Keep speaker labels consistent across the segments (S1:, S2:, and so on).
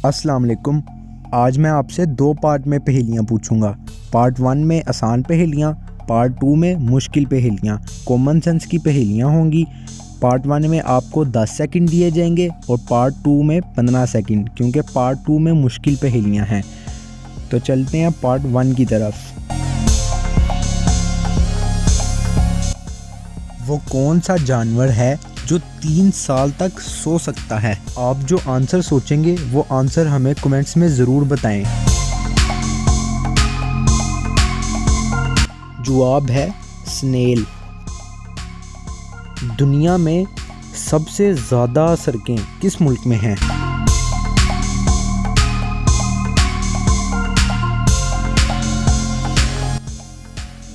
S1: अस्सलाम वालेकुम। आज मैं आपसे 2 पार्ट में पहेलियाँ पूछूंगा। पार्ट 1 में आसान पहेलियाँ, पार्ट 2 में मुश्किल पहेलियाँ, कॉमन सेंस की पहेलियाँ होंगी। पार्ट 1 में आपको 10 सेकंड दिए जाएंगे और पार्ट 2 में 15 सेकंड, क्योंकि पार्ट 2 में मुश्किल पहेलियाँ हैं। तो चलते हैं पार्ट 1 की तरफ। वो कौन सा जानवर है जो 3 साल तक सो सकता है? आप जो आंसर सोचेंगे वो आंसर हमें कमेंट्स में ज़रूर बताएं। जवाब है स्नेल। दुनिया में सबसे ज़्यादा सड़कें किस मुल्क में हैं?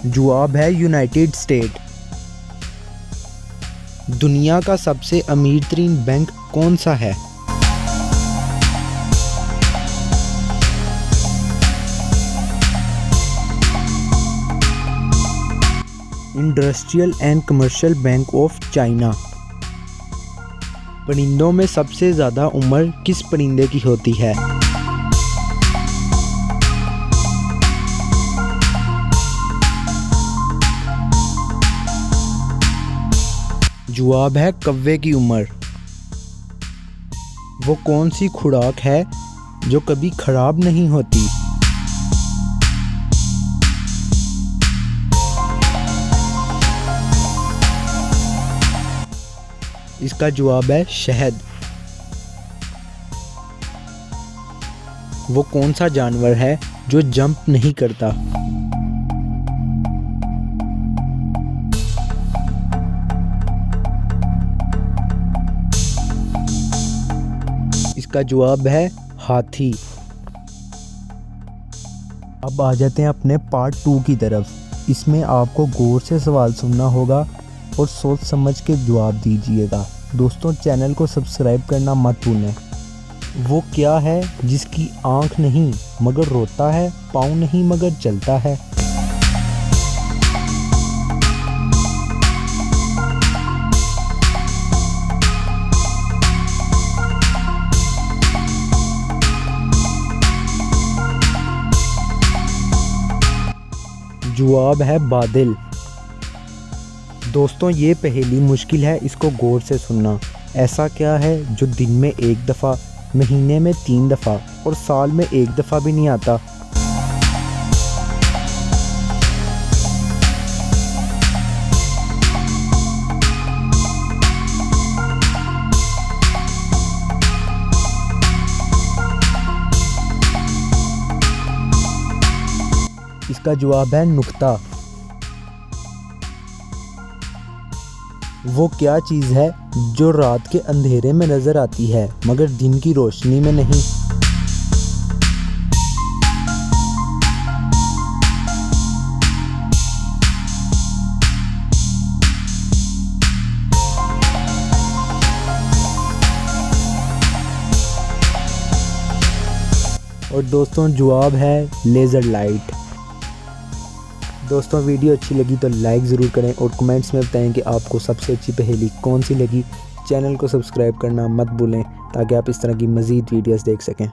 S1: जवाब है यूनाइटेड स्टेट। दुनिया का सबसे अमीर तरीन बैंक कौन सा है? Industrial and commercial bank of China. परिंदों में सबसे ज़्यादा उम्र किस परिंदे की होती है? जवाब है कौवे की उम्र। वो कौन सी खुराक है जो कभी खराब नहीं होती? इसका जवाब है शहद। वो कौन सा जानवर है जो जंप नहीं करता? इसका जवाब है हाथी। अब आ जाते हैं अपने पार्ट 2 की तरफ। इसमें आपको गौर से सवाल सुनना होगा और सोच समझ के जवाब दीजिएगा। दोस्तों, चैनल को सब्सक्राइब करना मत भूलें। वो क्या है जिसकी आँख नहीं मगर रोता है, पाँव नहीं मगर चलता है? जवाब है बादल। दोस्तों, ये पहेली मुश्किल है, इसको गौर से सुनना। ऐसा क्या है जो दिन में 1 दफ़ा, महीने में 3 दफ़ा और साल में 1 दफ़ा भी नहीं आता? इसका जवाब है नुक्ता। वो क्या चीज़ है जो रात के अंधेरे में नज़र आती है मगर दिन की रोशनी में नहीं? और दोस्तों, जवाब है लेज़र लाइट। दोस्तों, वीडियो अच्छी लगी तो लाइक ज़रूर करें और कमेंट्स में बताएं कि आपको सबसे अच्छी पहेली कौन सी लगी। चैनल को सब्सक्राइब करना मत भूलें ताकि आप इस तरह की मज़ीद वीडियोस देख सकें।